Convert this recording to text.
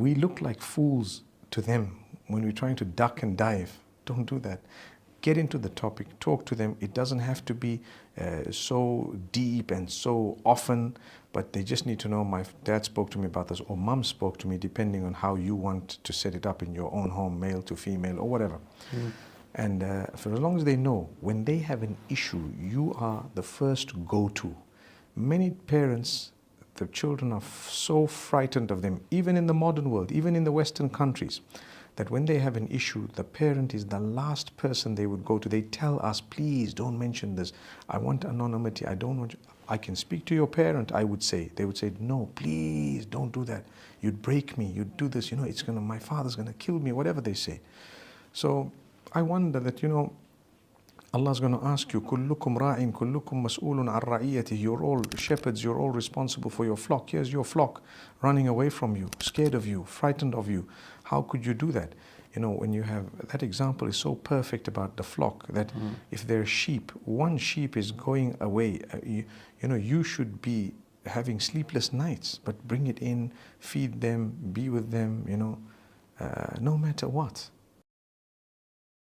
we look like fools to them when we're trying to duck and dive. Don't do that. Get into the topic, talk to them. It doesn't have to be so deep and so often, but they just need to know, my dad spoke to me about this, or mum spoke to me, depending on how you want to set it up in your own home, male to female or whatever. And for as long as they know, when they have an issue, you are the first go-to. Many parents, the children are so frightened of them, even in the modern world, even in the Western countries, that when they have an issue, the parent is the last person they would go to. They tell us, please don't mention this. I want anonymity. I don't want you. I can speak to your parent, I would say. They would say, no, please don't do that. You'd break me. You'd do this. My father's going to kill me, whatever they say. So I wonder that, Allah's going to ask you, كُلُّكُمْ رَاعٍ كُلُّكُمْ مَسْئُولٌ عَنْ رَعِيَّتِهِ. You're all shepherds, you're all responsible for your flock. Here's your flock running away from you, scared of you, frightened of you. How could you do that? When you have, that example is so perfect about the flock, that if there's sheep, one sheep is going away, you should be having sleepless nights, but bring it in, feed them, be with them, no matter what.